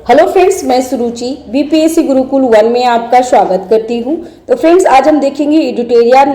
Hello friends, मैं सुरुचि BPSC Gurukul 1 में आपका स्वागत करती हूं। तो फ्रेंड्स, आज हम देखेंगे एडिटोरियल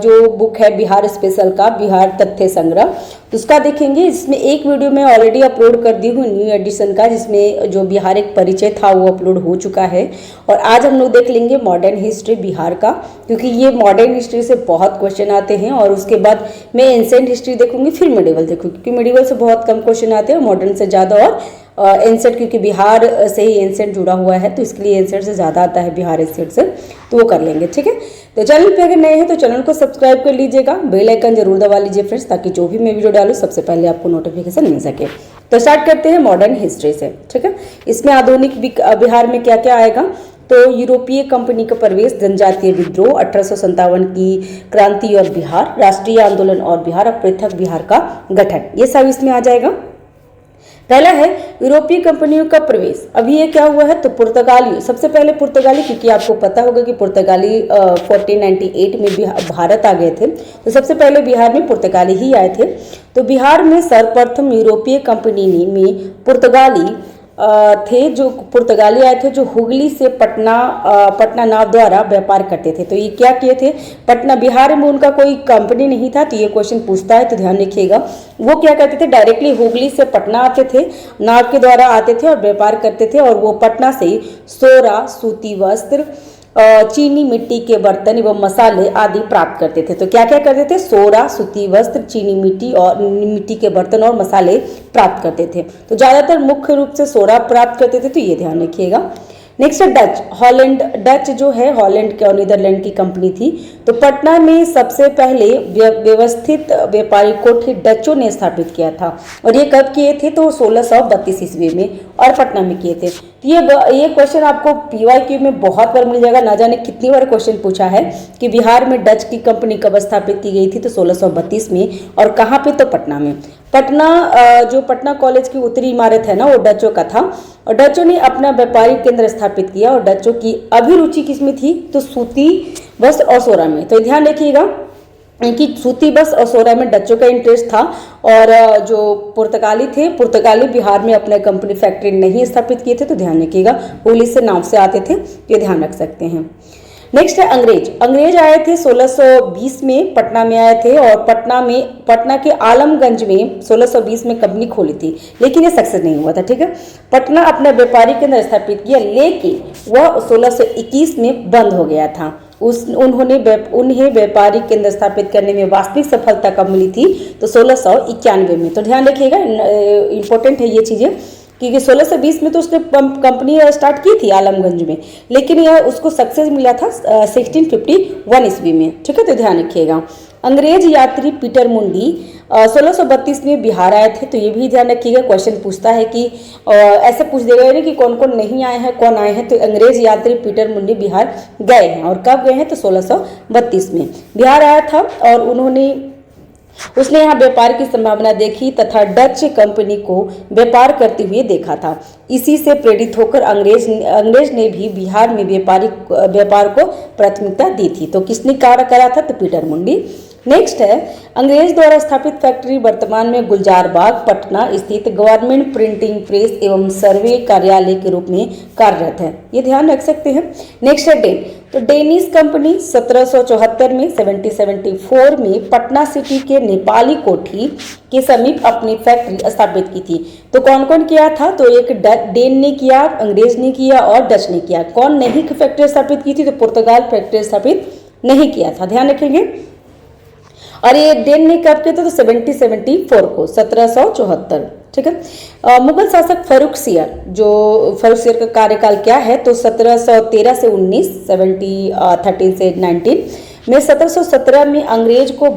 जो बुक है बिहार स्पेशल का, बिहार तथ्य संग्रह, उसका देखेंगे। इसमें एक वीडियो मैं ऑलरेडी अपलोड कर दी हूँ न्यू एडिशन का, जिसमें जो बिहार एक परिचय था वो अपलोड हो चुका है। और आज हम लोग देख लेंगे मॉडर्न हिस्ट्री बिहार का, क्योंकि ये मॉडर्न हिस्ट्री से बहुत क्वेश्चन आते हैं। और उसके बाद मैं एंसेंट हिस्ट्री देखूंगी, फिर मेडिवल देखूंगी, क्योंकि मेडिवल से बहुत कम क्वेश्चन आते हैं, मॉडर्न से ज़्यादा। और एंसेट, क्योंकि बिहार से ही एंसेट जुड़ा हुआ है, तो इसके लिए एंसेट से ज़्यादा आता है बिहार एंसेट से, तो वो कर लेंगे। ठीक है, तो चैनल पे अगर नए हैं तो चैनल को सब्सक्राइब कर लीजिएगा, बेल आइकन जरूर दबा लीजिए फ्रेंड्स, ताकि जो भी मैं वीडियो डालूँ सबसे पहले आपको नोटिफिकेशन मिल सके। तो स्टार्ट करते हैं मॉडर्न हिस्ट्री से। ठीक है, इसमें आधुनिक बिहार में क्या क्या आएगा, तो यूरोपीय कंपनी का प्रवेश, जनजातीय विद्रोह, 1857 की क्रांति और बिहार, राष्ट्रीय आंदोलन और बिहार, और पृथक बिहार का गठन, ये सब इसमें आ जाएगा। पहला है यूरोपीय कंपनियों का प्रवेश। अभी ये क्या हुआ है, तो पुर्तगाली, सबसे पहले पुर्तगाली, क्योंकि आपको पता होगा कि पुर्तगाली 1498 में भारत आ गए थे, तो सबसे पहले बिहार में पुर्तगाली ही आए थे। तो बिहार में सर्वप्रथम यूरोपीय कंपनी में पुर्तगाली थे, जो पुर्तगाली आए थे, जो हुगली से पटना नाव द्वारा व्यापार करते थे। तो ये क्या किए थे, पटना, बिहार में उनका कोई कंपनी नहीं था, तो ये क्वेश्चन पूछता है, तो ध्यान रखिएगा। वो क्या करते थे, डायरेक्टली हुगली से पटना आते थे, नाव के द्वारा आते थे और व्यापार करते थे। और वो पटना से सोरा, सूती वस्त्र, चीनी मिट्टी के बर्तन एवं मसाले आदि प्राप्त करते थे। तो क्या क्या करते थे, सोरा, सूती वस्त्र, चीनी मिट्टी के बर्तन और मसाले प्राप्त करते थे। तो ज़्यादातर मुख्य रूप से सोरा प्राप्त करते थे, तो ये ध्यान रखिएगा। नेक्स्ट है डच, हॉलैंड। डच जो है हॉलैंड के और नीदरलैंड की कंपनी थी। तो पटना में सबसे पहले व्यवस्थित व्यापारी कोठी डचों ने स्थापित किया था, और ये कब किए थे, तो 1632 ईस्वी में, और पटना में किए थे। तो ये क्वेश्चन आपको पीवाईक्यू में बहुत बार मिल जाएगा, ना जाने कितनी बार क्वेश्चन पूछा है कि बिहार में डच की कंपनी कब स्थापित की गई थी, तो 1632 में, और कहाँ पे, तो पटना में। पटना, जो पटना कॉलेज की उत्तरी इमारत है ना, वो डचों का था, और डचों ने अपना व्यापारिक केंद्र स्थापित किया। और डचों की अभिरुचि किसमें थी, तो सूती वस्त्र और सोरा में। तो ध्यान रखिएगा कि सूती वस्त्र और सोरा में डचों का इंटरेस्ट था। और जो पुर्तगाली थे, पुर्तगाली बिहार में अपने कंपनी फैक्ट्री नहीं स्थापित किए थे, तो ध्यान रखिएगा, पुलिस से नाव से आते थे, ये ध्यान रख सकते हैं। नेक्स्ट है अंग्रेज। अंग्रेज आए थे 1620 में, पटना में आए थे, और पटना के आलमगंज में 1620 में कंपनी खोली थी, लेकिन ये सक्सेस नहीं हुआ था। ठीक है, पटना अपना व्यापारिक केंद्र स्थापित किया, लेकिन वह 1621 में बंद हो गया था। उन्हें व्यापारिक केंद्र स्थापित करने में वास्तविक सफलता कब मिली थी, तो 1691 में। तो ध्यान रखिएगा, इंपॉर्टेंट है ये चीजें, क्योंकि 1620 में तो उसने कंपनी स्टार्ट की थी आलमगंज में, लेकिन यह उसको सक्सेस मिला था 1651 ईस्वी में। ठीक है, तो ध्यान रखिएगा। अंग्रेज यात्री पीटर मुंडी 1632 में बिहार आए थे, तो ये भी ध्यान रखिएगा, क्वेश्चन पूछता है कि ऐसे पूछ देगा नहीं कि कौन कौन नहीं आए हैं, कौन आए हैं। तो अंग्रेज यात्री पीटर मुंडी बिहार गए हैं, और कब गए हैं, तो 1632 में बिहार आया था, और उसने यहाँ व्यापार की संभावना देखी तथा डच कंपनी को व्यापार करते हुए देखा था। इसी से प्रेरित होकर अंग्रेज ने भी बिहार में व्यापार को प्राथमिकता दी थी। तो किसने कार्य करा था, तो पीटर मुंडी। नेक्स्ट है अंग्रेज द्वारा स्थापित फैक्ट्री वर्तमान में गुलजार बाग, पटना स्थित गवर्नमेंट प्रिंटिंग प्रेस एवं सर्वे कार्यालय के रूप में कार्यरत है, ये ध्यान रख सकते हैं। नेक्स्ट है डेन। तो डेनिश कंपनी 1774 में 1774 में पटना सिटी के नेपाली कोठी के समीप अपनी फैक्ट्री स्थापित की थी। तो कौन कौन किया था, तो एक डेन ने किया, अंग्रेज ने किया, और डच ने किया। कौन नहीं फैक्ट्री स्थापित की थी, तो पुर्तगाल फैक्ट्री स्थापित नहीं किया था, ध्यान रखेंगे। और ये डेन ने कब किया था, तो 1774 को, 1774। ठीक है, मुगल शासक फर्रुख सियर, जो फर्रुख सियर का कार्यकाल क्या है, तो 1713 से 19, 13 से 19 में। 1717 में अंग्रेज को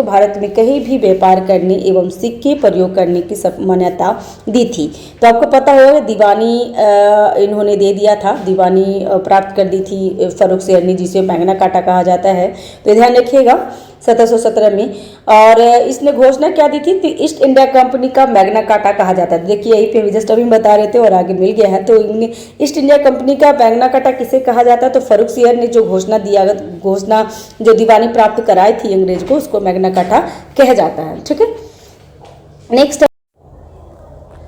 भारत में कहीं भी व्यापार करने एवं सिक्के प्रयोग करने की मान्यता दी थी। तो आपको पता होगा दीवानी इन्होंने दे दिया था, दीवानी प्राप्त कर दी थी फर्रुख सियर ने, जिसे मैग्ना कार्टा कहा जाता है। तो ध्यान रखिएगा 1717 में। और इसने घोषणा क्या दी थी, तो ईस्ट इंडिया कंपनी का मैग्ना कार्टा कहा जाता है। देखिए यही पे जस्ट अभी बता रहे थे और आगे मिल गया है। तो ईस्ट इंडिया कंपनी का मैग्ना कार्टा किसे कहा जाता है, तो फर्रुख सियर ने जो घोषणा जो दीवानी प्राप्त कराई थी अंग्रेज को, उसको मैग्ना कार्टा कहा जाता है। ठीक है, नेक्स्ट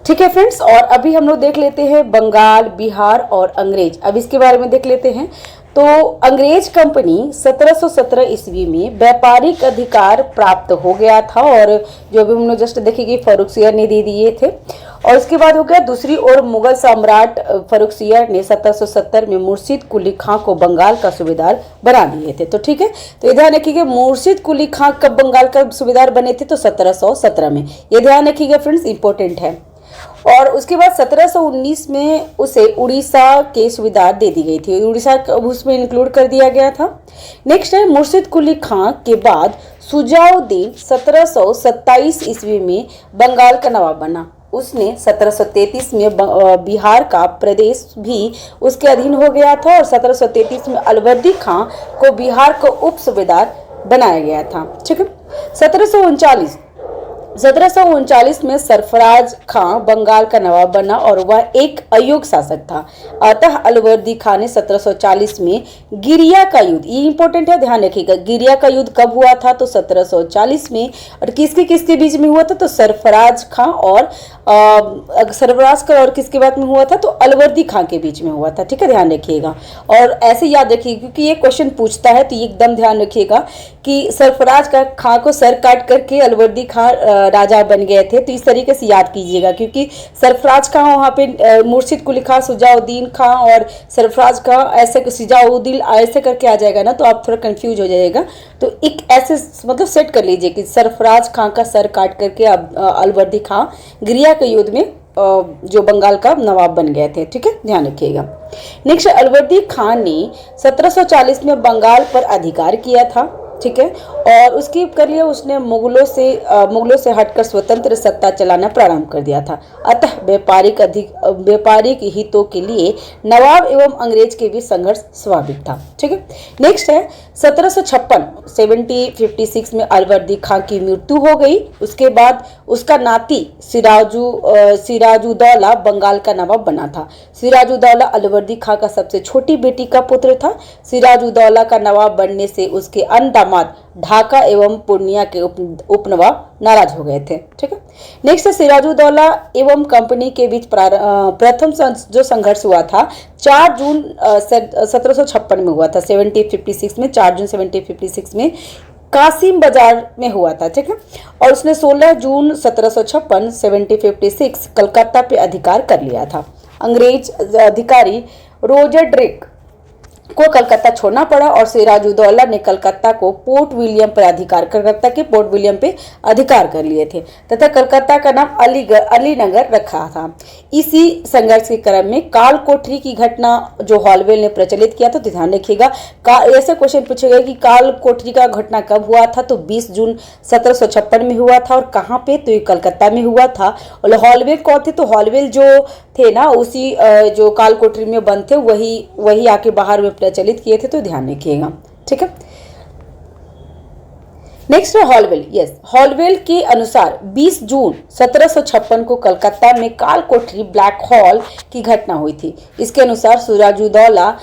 ठीक है फ्रेंड्स, और अभी हम लोग देख लेते हैं बंगाल, बिहार और अंग्रेज। अब इसके बारे में देख लेते हैं। तो अंग्रेज कंपनी 1717 ईस्वी में व्यापारिक अधिकार प्राप्त हो गया था, और जो अभी हम लोग जस्ट देखेंगे फर्रुखसियर ने दे दिए थे। और उसके बाद हो गया दूसरी ओर मुगल सम्राट फर्रुखसियर ने 1770 में मुर्शिद कुली खां को बंगाल का सूबेदार बना दिए थे। तो ठीक है, तो ये ध्यान रखिएगा मुर्शिद कुली खां कब बंगाल का सूबेदार बने थे, तो 1717 में। ये ध्यान रखिएगा फ्रेंड्स, इंपॉर्टेंट है। और उसके बाद 1719 में उसे उड़ीसा के सूबेदार दे दी गई थी, उड़ीसा उसमें इंक्लूड कर दिया गया था। नेक्स्ट है मुर्शिद कुली खां के बाद सुजाउद्दीन 1727 ईस्वी में बंगाल का नवाब बना। उसने 1733 में बिहार का प्रदेश भी उसके अधीन हो गया था, और 1733 में अलवर्दी खां को बिहार का उप सूबेदार बनाया गया था। ठीक है, 1739 में सरफराज खां बंगाल का नवाब बना, और वह एक अयोग्य शासक था। अतः अलवर्दी खां ने 1740 में गिरिया का युद्ध, ये इंपॉर्टेंट है, ध्यान रखिएगा, गिरिया का युद्ध कब हुआ था, तो 1740 में। और किसके किसके बीच में हुआ था, तो सरफराज खां और सरफराज का और किसके बाद में हुआ था, तो अलवर्दी खां के बीच में हुआ था। ठीक है, ध्यान रखिएगा और ऐसे याद रखिएगा, क्योंकि ये क्वेश्चन पूछता है, तो एकदम ध्यान रखिएगा कि सरफराज का खां को सर काट करके अलवर्दी खां राजा बन गए थे। तो इस तरीके से याद कीजिएगा, क्योंकि सरफराज खां वहाँ पे मुर्शिद कुली खां, सुजाउद्दीन खां और सरफराज खां, ऐसे सुजाउद्दीन ऐसे करके आ जाएगा ना, तो आप थोड़ा कंफ्यूज हो जाएगा। तो एक ऐसे मतलब सेट कर लीजिए कि सरफराज खां का सर काट करके अलवर्दी खां गिरिया के युद्ध में जो बंगाल का नवाब बन गए थे। ठीक है, ध्यान रखिएगा। नेक्स्ट, अलवर्दी खान ने 1740 में बंगाल पर अधिकार किया था। ठीक है, और उसकी कर लिया उसने मुगलों से हटकर स्वतंत्र सत्ता चलाना प्रारंभ कर दिया था। अतः व्यापारिक हितों के लिए नवाब एवं अंग्रेज के बीच संघर्ष स्वाभाविक था। ठीक है, नेक्स्ट है 1756 में अलवर्दी खां की मृत्यु हो गई। उसके बाद उसका नाती सिराजुद्दौला बंगाल का नवाब बना था। सिराजुद्दौला अलवर्दी खां का सबसे छोटी बेटी का पुत्र था। सिराजुद्दौला का नवाब बनने से उसके अन्य दामाद ढाका एवं पूर्णिया के उपनवाब नाराज हो गए थे। ठीक है, नेक्स्ट सिराजुद्दौला एवं कंपनी के बीच प्रथम जो संघर्ष हुआ था 4 जून 1756 में हुआ था। 1756 में 4 जून 1756 में कासिम बाजार में हुआ था। ठीक है, और उसने 16 जून 1756 कलकत्ता पे अधिकार कर लिया था। अंग्रेज अधिकारी रोजर को कलकत्ता छोड़ना पड़ा, और सिराजुद्दौला ने कलकत्ता को पोर्ट विलियम पर कलकत्ता के पोर्ट विलियम पे अधिकार कर लिए थे, तथा कलकत्ता का नाम अलीनगर रखा था। इसी संघर्ष के क्रम में काल कोठरी की घटना जो हॉलवेल ने प्रचलित किया था, तो ध्यान रखिएगा ऐसे क्वेश्चन पूछेगा कि काल कोठरी का घटना कब हुआ था, तो 20 जून 1756 में हुआ था। और कहाँ पे, तो ये कलकत्ता में हुआ था। और हॉलवेल कौन थे, तो हॉलवेल जो थे ना, उसी जो काल कोठरी में बंद थे, वही आके बाहर में प्रचलित किए थे। तो ध्यान रखिएगा। ठीक है, नेक्स्ट है हॉलवेल। यस, हॉलवेल के अनुसार 20 जून 1756 को कलकत्ता में काल कोठरी ब्लैक हॉल की घटना हुई थी। इसके अनुसार सिराजुद्दौला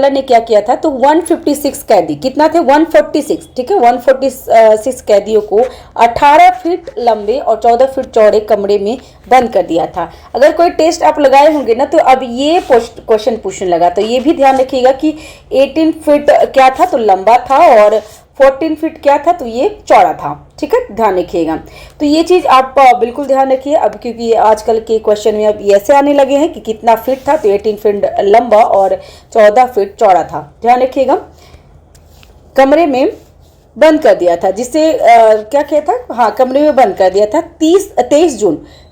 ने क्या किया था, तो 156 कैदी, कितना थे 146। ठीक है, 146 कैदियों को 18 फीट लंबे और 14 फीट चौड़े कमरे में बंद कर दिया था। अगर कोई टेस्ट आप लगाए होंगे ना, तो अब ये क्वेश्चन पूछने लगा, तो ये भी ध्यान रखिएगा कि 18 फीट क्या था, तो लंबा था, और 14 फीट क्या था, तो ये चौड़ा था। ठीक है, ध्यान रखिएगा। तो ये चीज आप बिल्कुल ध्यान रखिए, अब क्योंकि आजकल के क्वेश्चन में अब ऐसे आने लगे हैं कि कितना फीट था, तो 18 फीट लंबा और 14 फीट चौड़ा था। ध्यान रखिएगा, कमरे में बंद कर दिया था, जिससे क्या किया था, हाँ, कमरे में बंद कर दिया था।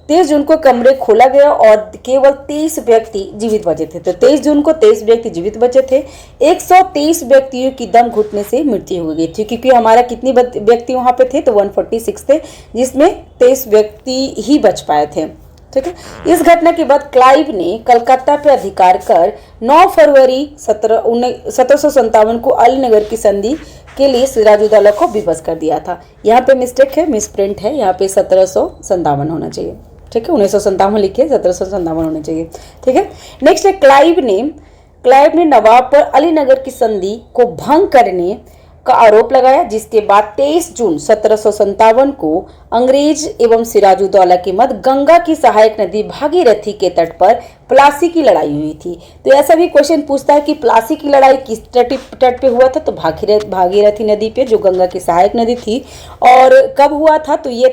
23 जून को कमरे खोला गया और केवल 23 व्यक्ति जीवित बचे थे। तो 23 जून को 23 व्यक्ति जीवित बचे थे। 123 व्यक्तियों की दम घुटने से मृत्यु हो गई थी, क्योंकि हमारा कितने व्यक्ति वहां पे थे, तो 146 थे, जिसमें 23 व्यक्ति ही बच पाए थे। ठीक है, इस घटना के बाद क्लाइव ने कलकत्ता पे अधिकार कर 9 फरवरी 1757 को अलीनगर की संधि के लिए सिराजुद्दौला को विवश कर दिया था। यहाँ पे मिस्टेक है, मिसप्रिंट है, यहाँ पे 1757 होना चाहिए। ठीक है, 1957 लिखिए, 1757 होना चाहिए। ठीक है, नेक्स्ट है क्लाइव ने नवाब पर अलीनगर की संधि को भंग करने का आरोप लगाया, जिसके बाद 23 जून 1757 को अंग्रेज एवं सिराजुद्दौला के मध्य गंगा की सहायक नदी भागीरथी के तट पर प्लासी की लड़ाई हुई थी। तो ऐसा भी क्वेश्चन पूछता है कि प्लासी की लड़ाई किस तट पे हुआ था, तो भागीरथी नदी पे, जो गंगा की सहायक नदी थी। और कब हुआ था, तो ये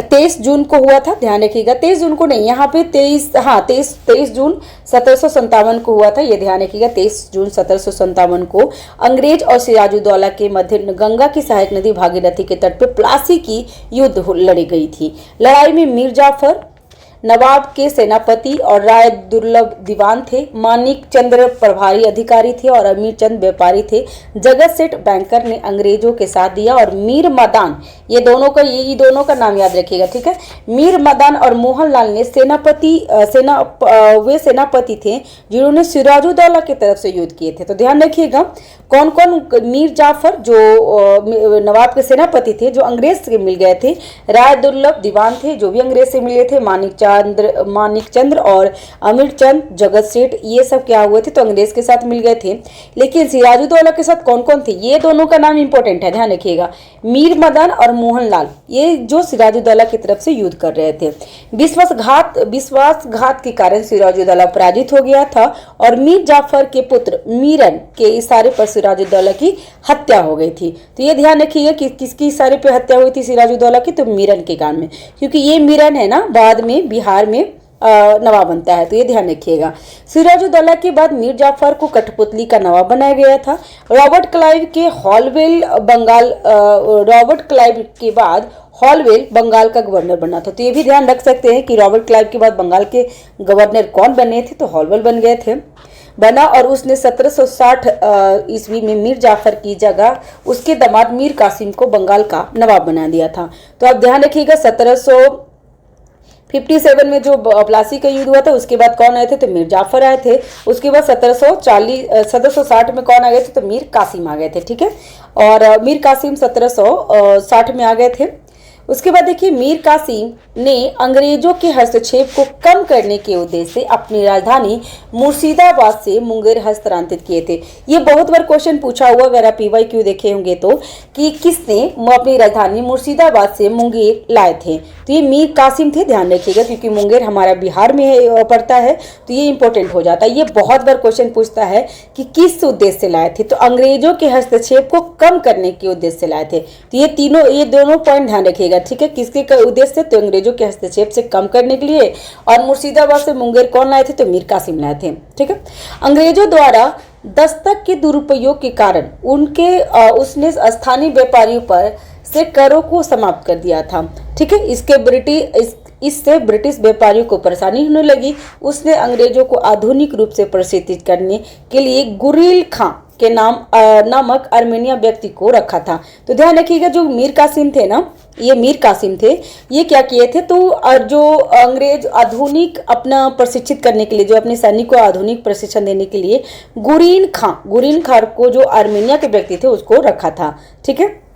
23 जून को हुआ था, ध्यान रखिएगा। 23 जून को नहीं, यहाँ पे 23 जून 1757 को हुआ था, ये ध्यान रखिएगा। 23 जून 1757 को अंग्रेज और सिराजुद्दौला के मध्य गंगा की सहायक नदी भागीरथी के तट पे प्लासी की युद्ध लड़ी गई थी। लड़ाई में मीर जाफर नवाब के सेनापति और राय दुर्लभ दीवान थे, मानिक चंद्र प्रभारी अधिकारी थे और अमीर चंद व्यापारी थे। जगत सेठ बैंकर ने अंग्रेजों के साथ दिया और मीर मदान, ये दोनों का नाम याद रखिएगा, ठीक है। मीर मदान और मोहनलाल ने वे सेनापति थे जिन्होंने सिराजुद्दौला की तरफ से युद्ध किए थे। तो ध्यान रखिएगा कौन कौन, मीर जाफर जो नवाब के सेनापति थे जो अंग्रेज से मिल गए थे, राय दुर्लभ दीवान थे जो भी अंग्रेज से मिले थे, मानिक चंद्र और अमीर चंद, जगत सेठ, ये सब क्या हुए थे, तो अंग्रेज के साथ मिल गए थे। लेकिन सिराजुद्दौला के साथ कौन कौन थे, ये दोनों का नाम इंपॉर्टेंट है, ध्यान रखिएगा। मीर मदान और मोहनलाल, ये जो सिराजुद्दौला की तरफ से युद्ध कर रहे थे। विश्वासघात के कारण सिराजुद्दौला पराजित हो गया था और मीर जाफर के पुत्र मीरन के इशारे पर सिराजुद्दौला की हत्या हो गई थी। तो ये ध्यान रखिएगा कि किसकी इशारे पर हत्या हुई थी सिराजुद्दौला की, तो मीरन के कारण में, क्योंकि ये मीरन है ना बाद में बिहार में नवाब बनता है, तो ये ध्यान रखिएगा। सिराजुद्दौला के बाद मीर जाफर को कठपुतली का नवाब बनाया गया था। रॉबर्ट क्लाइव के बाद हॉलवेल बंगाल का गवर्नर बना था। तो ये भी ध्यान रख सकते हैं कि रॉबर्ट क्लाइव के बाद बंगाल के गवर्नर कौन बने थे, तो हॉलवेल बना और उसने 1760 ईस्वी में मीर जाफर की जगह उसके दामाद मीर कासिम को बंगाल का नवाब बना दिया था। तो आप ध्यान रखिएगा 1757 में जो प्लासी का युद्ध हुआ था, उसके बाद कौन आए थे, तो मीर जाफर आए थे। उसके बाद 1760 में कौन आ गए थे, तो मीर कासिम आ गए थे, ठीक है। और मीर कासिम 1760 में आ गए थे। उसके बाद देखिए मीर कासिम ने अंग्रेजों के हस्तक्षेप को कम करने के उद्देश्य से अपनी राजधानी मुर्शिदाबाद से मुंगेर हस्तांतरित किए थे। ये बहुत बार क्वेश्चन पूछा हुआ, अगर आप PYQ देखे होंगे तो, कि किसने अपनी राजधानी मुर्शिदाबाद से मुंगेर लाए थे, तो ये मीर कासिम थे, ध्यान रखिएगा, क्योंकि मुंगेर हमारा बिहार में पड़ता है, तो ये इंपॉर्टेंट हो जाता है। ये बहुत बार क्वेश्चन पूछता है कि किस उद्देश्य से लाए थे, तो अंग्रेजों के हस्तक्षेप को कम करने के उद्देश्य से लाए थे। तो ये दोनों पॉइंट ध्यान रखिएगा, ठीक है। किसके उद्देश्य से, तो अंग्रेजों के हस्तक्षेप से कम करने के लिए। और मुर्शिदाबाद से मुंगेर कौन लाए थे, तो मीर कासिम लाए थे, ठीक है। अंग्रेजों द्वारा दस्तक के दुरुपयोग के कारण उसने स्थानीय व्यापारियों पर से करों को समाप्त कर दिया था, ठीक है। इससे ब्रिटिश व्यापारियों को परेशानी होने लगी। उसने अंग्रेजों को आधुनिक रूप से प्रशिक्षित करने के लिए गुरिल खां के नामक अर्मेनिया व्यक्ति को रखा था। तो ध्यान रखिएगा जो मीर कासिम थे ना, ये मीर कासिम थे, ये क्या किए थे, तो जो अंग्रेज आधुनिक अपना प्रशिक्षित करने के लिए, जो अपने सैनिक को आधुनिक प्रशिक्षण देने के लिए गुरिन खां को, जो आर्मेनिया के व्यक्ति थे, उसको रखा था, ठीक है।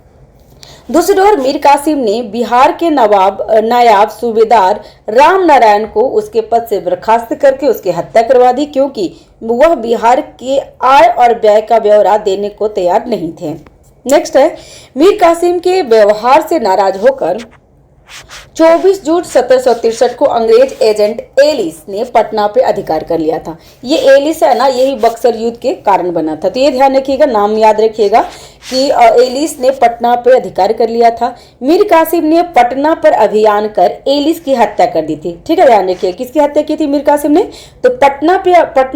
दूसरी ओर मीर कासिम ने बिहार के नायाब सूबेदार राम नारायण को उसके पद से बर्खास्त करके उसकी हत्या करवा दी, क्योंकि वह बिहार के आय और व्यय का ब्यौरा देने को तैयार नहीं थे। नेक्स्ट है, मीर कासिम के व्यवहार से नाराज होकर 24 जून 1763 को अंग्रेज एजेंट एलिस ने पटना पे अधिकार कर लिया था। ये एलिस है ना, यही बक्सर युद्ध के कारण बना था। तो ये ध्यान रखिएगा, नाम याद रखिएगा कि एलिस ने पटना पर अधिकार कर लिया था। मीर कासिम ने पटना पर अभियान कर एलिस की हत्या कर दी थी, ठीक है। ध्यान रखिए किसकी हत्या की थी मीर कासिम ने, तो पटना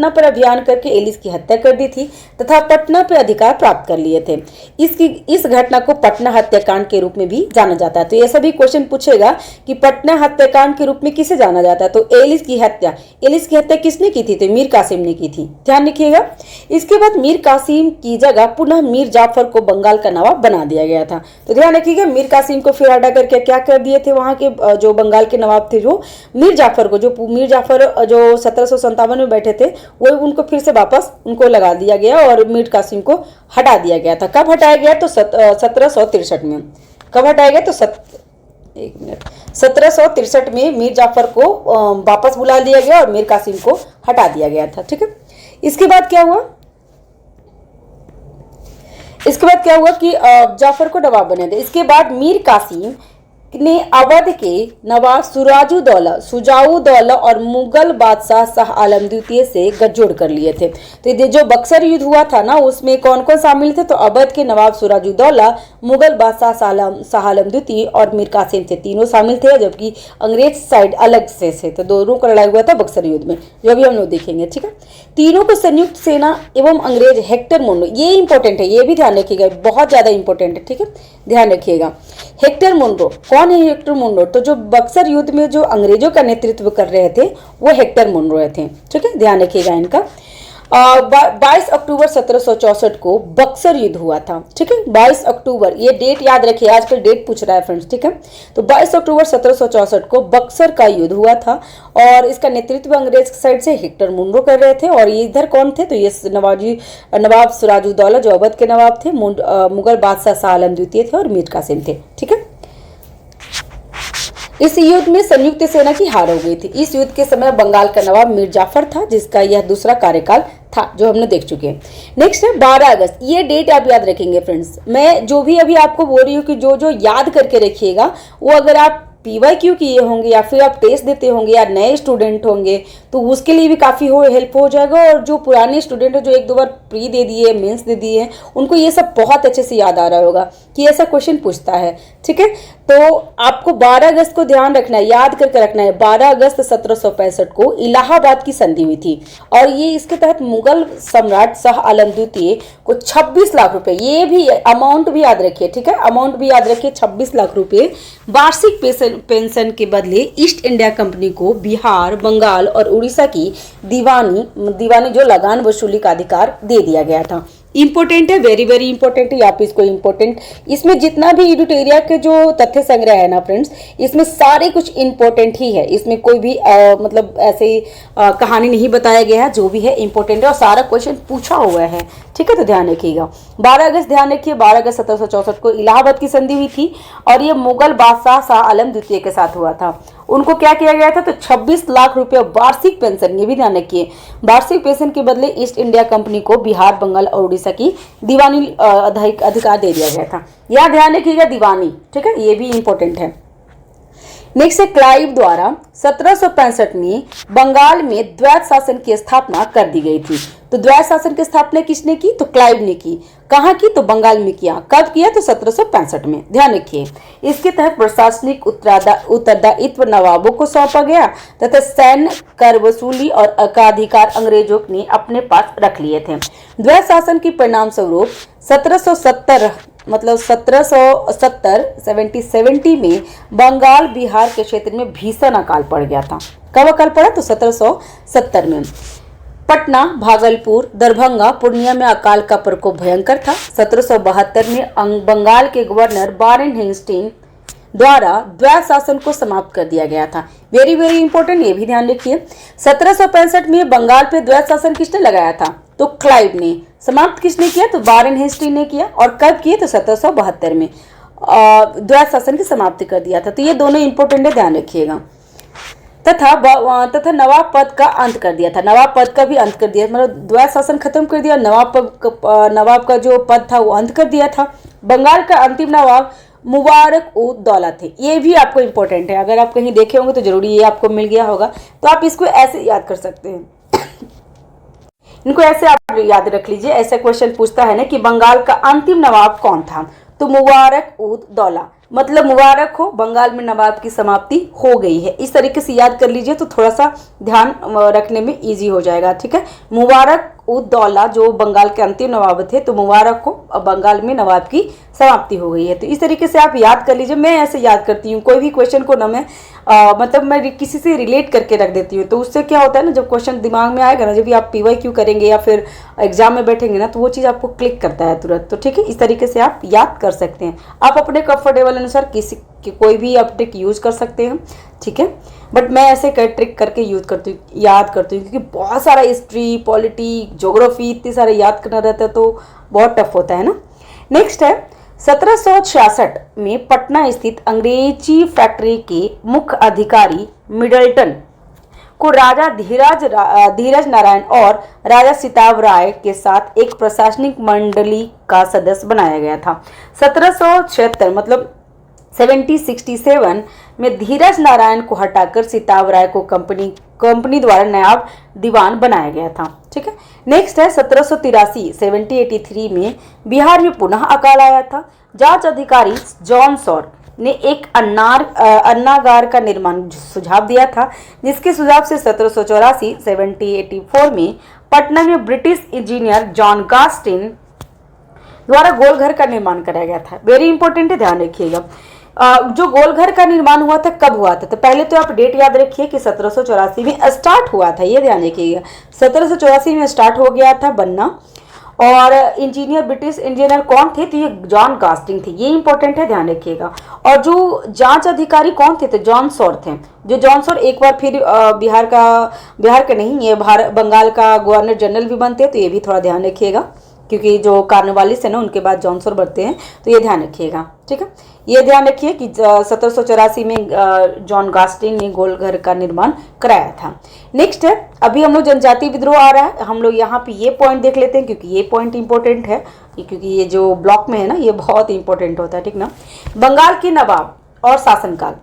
पर अभियान करके एलिस की हत्या कर दी थी तथा पटना पर अधिकार प्राप्त कर लिए थे। इस घटना को पटना हत्याकांड के रूप में भी जाना जाता है। तो ये सभी क्वेश्चन पूछेगा कि पटना हत्याकांड के रूप में किसे जाना जाता है, तो एलिस की हत्या किसने की थी, तो मीर कासिम ने की थी, ध्यान रखिएगा। इसके बाद मीर कासिम की जगह पुनः मीर जाफर को बंगाल का नवाब बना दिया गया था। तो ध्यान रखिएगा मीर कासिम को फिर हटा करके क्या कर दिए थे, वहां के जो बंगाल के नवाब थे, जो मीर जाफर 1757 में बैठे थे, वो उनको फिर से वापस उनको लगा दिया गया और मीर कासिम को हटा दिया गया था। कब हटाया गया, तो 1763 में। कब हटाया गया, तो 1763 में मीर जाफर को वापस बुला लिया गया और मीर कासिम को हटा दिया गया था, ठीक है। इसके बाद क्या हुआ, इसके बाद क्या हुआ कि जाफर को नवाब बने थे। इसके बाद मीर कासिम ने अवध के नवाब सुजाउदौला और मुगल बादशाह शाह आलम द्वितीय से गठजोड़ कर लिए थे। तो ये जो बक्सर युद्ध हुआ था ना, उसमें कौन कौन शामिल थे? तो अवध के नवाब सुराजुद्दौला, मुगल बादशाह शाह आलम द्वितीय और मीर कासिम थे, तीनों शामिल थे, जबकि अंग्रेज साइड अलग से तो दोनों का लड़ाई हुआ था बक्सर युद्ध में, जो भी हम लोग देखेंगे। ठीक है, तीनों को संयुक्त सेना एवं अंग्रेज हेक्टर मुनरो, ये इंपॉर्टेंट है, ये भी ध्यान रखिएगा, बहुत ज्यादा इंपॉर्टेंट है। ठीक है, ध्यान रखिएगा। हेक्टर मुनरो कौन है? हेक्टर मुनरो तो जो बक्सर युद्ध में जो अंग्रेजों का नेतृत्व कर रहे थे वो हेक्टर मुनरो थे। ठीक है, ध्यान रखिएगा इनका। 22 अक्टूबर 1764 को बक्सर युद्ध हुआ था। ठीक है, 22 अक्टूबर, ये डेट याद रखिए, आजकल डेट पूछ रहा है फ्रेंड्स। ठीक है, तो 22 अक्टूबर 1764 को बक्सर का युद्ध हुआ था और इसका नेतृत्व अंग्रेज साइड से हेक्टर मुनरो कर रहे थे। और ये इधर कौन थे? तो ये नवाब सिराजुद्दौला जो अवध के नवाब थे, मुगल बादशाह शाह आलम द्वितीय थे और मीर कासिम थे। ठीक है, इस युद्ध में संयुक्त सेना की हार हो गई थी। इस युद्ध के समय बंगाल का नवाब मीर जाफर था, जिसका यह दूसरा कार्यकाल था, जो हमने देख चुके हैं। नेक्स्ट है 12 अगस्त, ये डेट आप याद रखेंगे फ्रेंड्स। मैं जो भी अभी आपको बोल रही हूँ कि जो याद करके रखिएगा, वो अगर आप PYQ किए होंगे या फिर आप टेस्ट देते होंगे या नए स्टूडेंट होंगे तो उसके लिए भी काफ़ी हेल्प हो जाएगा। और जो पुराने स्टूडेंट है, जो एक दो बार प्री दे दिए, मेंस दे दिए, उनको ये सब बहुत अच्छे से याद आ रहा होगा कि ऐसा क्वेश्चन पूछता है। ठीक है, तो आपको 12 अगस्त को ध्यान रखना है, याद करके रखना है। 12 अगस्त 1765 को इलाहाबाद की संधि हुई थी और ये इसके तहत मुगल सम्राट शाह आलम द्वितीय को 26 लाख रुपए, ये भी अमाउंट भी याद रखिए। ठीक है, अमाउंट भी याद रखिए, 26 लाख रुपए वार्षिक पेंशन के बदले ईस्ट इंडिया कंपनी को बिहार, बंगाल और उड़ीसा की दीवानी जो लगान वसूली का अधिकार दे दिया गया था। इंपॉर्टेंट है, वेरी वेरी इंपॉर्टेंट है, आप इसको इंपॉर्टेंट, इसमें जितना भी एडिटोरिया के जो तथ्य संग्रह है ना फ्रेंड्स, इसमें सारे कुछ इंपॉर्टेंट ही है। इसमें कोई भी मतलब ऐसे कहानी नहीं बताया गया है, जो भी है इंपॉर्टेंट है और सारा क्वेश्चन पूछा हुआ है। ठीक है, तो ध्यान रखिएगा। 12 अगस्त ध्यान रखिए, 12 अगस्त 1764 को इलाहाबाद की संधि हुई थी और ये मुगल बादशाह शाह आलम द्वितीय के साथ हुआ था। उनको क्या किया गया था? तो 26 लाख रुपए वार्षिक पेंशन, ये भी ध्यान रखिए, वार्षिक पेंशन के बदले ईस्ट इंडिया कंपनी को बिहार, बंगाल और उड़ीसा की दीवानी अधिकार दे दिया गया था। यह ध्यान रखिएगा, दीवानी। ठीक है, ये भी इंपॉर्टेंट है। नेक्स्ट है क्लाइव द्वारा 1765 में बंगाल में द्वैत शासन की स्थापना कर दी गई थी। तो द्वैत शासन की स्थापना किसने की? तो क्लाइव ने की। कहाँ की? तो बंगाल में किया। कब किया? तो 1765 में। ध्यान रखिए, इसके तहत प्रशासनिक उत्तरदायित्व नवाबों को सौंपा गया तथा सैन्य, कर वसूली और अधिकार अंग्रेजों ने अपने पास रख लिए थे। द्वैत शासन के परिणाम स्वरूप 1770 मतलब 1770 में बंगाल, बिहार के क्षेत्र में भीषण अकाल पड़ गया था। कब अकाल पड़ा? तो 1770 में। पटना, भागलपुर, दरभंगा, पूर्णिया में अकाल का प्रकोप भयंकर था। 1772 में बंगाल के गवर्नर वारेन हेस्टिंग द्वारा द्वैत शासन को समाप्त कर दिया गया था। वेरी वेरी इंपॉर्टेंट, ये भी ध्यान रखिए। 1765 में बंगाल पे द्वैत शासन किसने लगाया था? तो क्लाइव ने। समाप्त किसने किया? तो वारेन हेस्टिंग ने किया। और कब किए? तो 1772 में द्वैत शासन की समाप्ति कर दिया था। तो ये दोनों इंपॉर्टेंट है, ध्यान रखिएगा। तथा नवाब पद का अंत कर दिया था। नवाब पद का भी अंत कर दिया, मतलब द्वैत शासन खत्म कर दिया, नवाब का जो पद था वो अंत कर दिया था। बंगाल का अंतिम नवाब मुबारक-उद-दौला थे। ये भी आपको इंपॉर्टेंट है, अगर आप कहीं देखे होंगे तो जरूरी ये आपको मिल गया होगा, तो आप इसको ऐसे याद कर सकते हैं। इनको ऐसे आप याद रख लीजिए। ऐसा क्वेश्चन पूछता है ना कि बंगाल का अंतिम नवाब कौन था? तो मुबारक-उद-दौला, मतलब मुबारक हो, बंगाल में नवाब की समाप्ति हो गई है। इस तरीके से याद कर लीजिए तो थोड़ा सा ध्यान रखने में इजी हो जाएगा। ठीक है, मुबारक-उद-दौला जो बंगाल के अंतिम नवाब थे, तो मुबारक को बंगाल में नवाब की समाप्ति हो गई है। तो इस तरीके से आप याद कर लीजिए। मैं ऐसे याद करती हूँ, कोई भी क्वेश्चन को ना मैं मतलब मैं किसी से रिलेट करके रख देती हूँ, तो उससे क्या होता है ना, जब क्वेश्चन दिमाग में आएगा ना, जब भी आप PYQ करेंगे या फिर एग्जाम में बैठेंगे ना, तो वो चीज़ आपको क्लिक करता है तुरंत। तो ठीक है, इस तरीके से आप याद कर सकते हैं। आप अपने कंफर्टेबल अनुसार कोई भी आप ट्रिक यूज कर सकते हैं। ठीक है, बट मैं ऐसे ट्रिक करके याद करती हूँ क्योंकि बहुत सारा हिस्ट्री, पॉलिटी, ज्योग्राफी इतनी सारे याद करना रहता है तो बहुत टफ होता है ना। नेक्स्ट है 1766 में पटना स्थित अंग्रेजी फैक्ट्री के मुख्य अधिकारी मिडल्टन को राजा धीरज नारायण और राजा सिताब राय के साथ एक प्रशासनिक मंडली का सदस्य बनाया गया था। 1776 मतलब 1767 में धीरज नारायण को हटाकर सिताब राय को कंपनी द्वारा नायब दीवान बनाया गया था। ठीक है, नेक्स्ट है 1783 1783 में बिहार में पुनः अकाल आया था। जांच अधिकारी जॉन सॉर ने एक अन्नागार का निर्माण सुझाव दिया था, जिसके सुझाव से 1784 1784 में पटना में ब्रिटिश इंजीनियर जॉन गास्टिन द्वारा गोलघर का निर्माण कराया गया था। वेरी इंपॉर्टेंट है, ध्यान रखिएगा। जो गोलघर का निर्माण हुआ था कब हुआ था, तो पहले तो आप डेट याद रखिए कि 1784 में स्टार्ट हुआ था, ये ध्यान रखिएगा। 1784 में स्टार्ट हो गया था बनना, और ब्रिटिश इंजीनियर कौन थे, तो ये जॉन गास्टिंग थे, ये इंपॉर्टेंट है, ध्यान रखिएगा। और जो जांच अधिकारी कौन थे, तो जॉन सॉर थे। जो जॉन सॉर एक बार फिर बिहार का नहीं, ये बंगाल का गवर्नर जनरल भी बनते हैं, तो ये भी थोड़ा ध्यान रखिएगा, क्योंकि जो कार्नवालिस है ना उनके बाद जॉन सॉर बढ़ते हैं, तो ये ध्यान रखिएगा। ठीक है, ये ध्यान रखिए कि 1784 में जॉन गास्टिन ने गोलघर का निर्माण कराया था। नेक्स्ट है, अभी हम लोग जनजातीय विद्रोह आ रहा है, हम लोग यहाँ पे ये पॉइंट देख लेते हैं, क्योंकि ये पॉइंट इंपॉर्टेंट है, क्योंकि ये जो ब्लॉक में है ना ये बहुत इंपॉर्टेंट होता है। ठीक ना, बंगाल के नवाब और शासनकाल।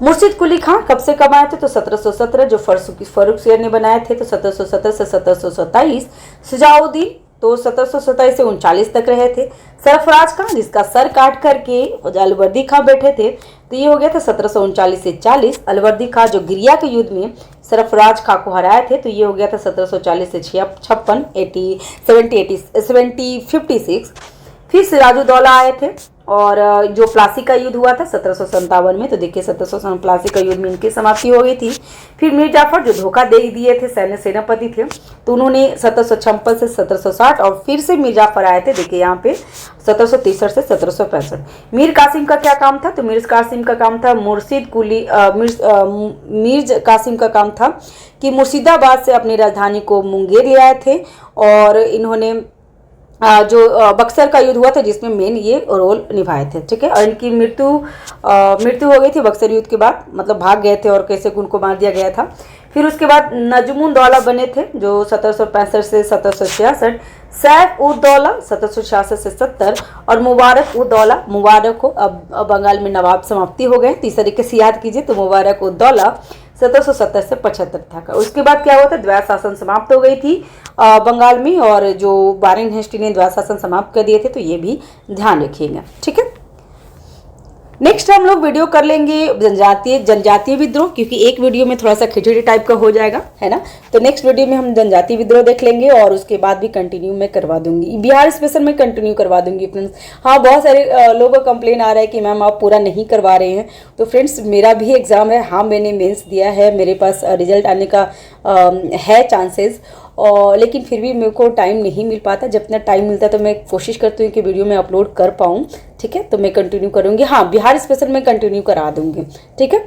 मुर्शिद कुली खां कब से कब आए थे, तो 1717 जो फर्रुख सियर ने बनाए थे, तो 1717 से 1727। सुजाउद्दीन तो 1727 से 39 तक रहे थे। सरफराज खां जिसका सर काट करके अलवर्दी खां बैठे थे, तो ये हो गया था 1739 से 40। अलवर्दी खां जो गिरिया के युद्ध में सरफराज खां को हराए थे, तो ये हो गया था 1740 से 56 56। फिर सिराजुद्दौला आए थे, और जो प्लासी का युद्ध हुआ था 1757 में, तो देखिए 1757 प्लासी का युद्ध में इनकी समाप्ति हो गई थी। फिर मीर जाफर जो धोखा दे दिए थे, सेनापति थे, तो उन्होंने 1756 से 1760, और फिर से मीर जाफर आए थे, देखिए यहाँ पे 1763 से 1765। मीर कासिम का क्या काम था, तो मीर कासिम का काम था मीर कासिम का काम था कि मुर्शिदाबाद से अपनी राजधानी को मुंगेर ले आए थे, और इन्होंने जो बक्सर का युद्ध हुआ था जिसमें मेन ये रोल निभाए थे। ठीक है, और इनकी मृत्यु हो गई थी बक्सर युद्ध के बाद, मतलब भाग गए थे और कैसे उनको मार दिया गया था। फिर उसके बाद नजमुन दौला बने थे जो 1765 से 1766, सैफ उद दौला 1766 से 70, और मुबारक उद दौला, मुबारक हो अब बंगाल में नवाब समाप्ति हो गए, इस तरीके से याद कीजिए, तो मुबारक उद दौला 1770 से 75 था। उसके बाद क्या हुआ था, द्वैत शासन समाप्त हो गई थी बंगाल में, और जो वारेन हेस्टी ने द्वैत शासन समाप्त कर दिए थे, तो ये भी ध्यान रखिएगा। ठीक है, नेक्स्ट हम लोग वीडियो कर लेंगे जनजातीय विद्रोह, क्योंकि एक वीडियो में थोड़ा सा खिचड़ी टाइप का हो जाएगा, है ना। तो नेक्स्ट वीडियो में हम जनजातीय विद्रोह देख लेंगे, और उसके बाद भी कंटिन्यू मैं करवा दूंगी, बिहार स्पेशल में कंटिन्यू करवा दूंगी फ्रेंड्स। हाँ, बहुत सारे लोगों का कंप्लेन आ रहा है कि मैम आप पूरा नहीं करवा रहे हैं, तो फ्रेंड्स मेरा भी एग्जाम है, हाँ मैंने मेंस दिया है, मेरे पास रिजल्ट आने का है चांसेस, और लेकिन फिर भी मेरे को टाइम नहीं मिल पाता। जितना टाइम मिलता है तो मैं कोशिश करती हूँ कि वीडियो में अपलोड कर पाऊँ। ठीक है, तो मैं कंटिन्यू करूँगी, हाँ बिहार स्पेशल में कंटिन्यू करा दूँगी। ठीक है,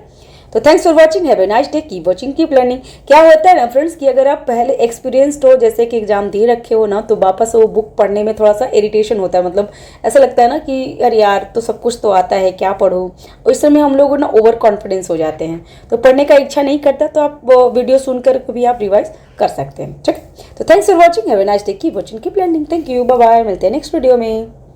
तो thanks for watching, have a nice day, keep watching, keep learning. क्या होता है ना फ्रेंड्स कि अगर आप पहले एक्सपीरियंस्ड हो, जैसे कि एग्जाम दे रखे हो ना, तो वापस वो बुक पढ़ने में थोड़ा सा इरिटेशन होता है, मतलब ऐसा लगता है ना कि अरे यार तो सब कुछ तो आता है, क्या पढ़ूँ। उस समय हम लोग ना ओवर कॉन्फिडेंस हो जाते हैं, तो पढ़ने का इच्छा नहीं करता, तो आप वीडियो सुनकर भी आप रिवाइज कर सकते हैं। ठीक है, तो thanks for watching, have a nice day, keep watching, keep learning, thank you, bye bye, मिलते हैं नेक्स्ट वीडियो में।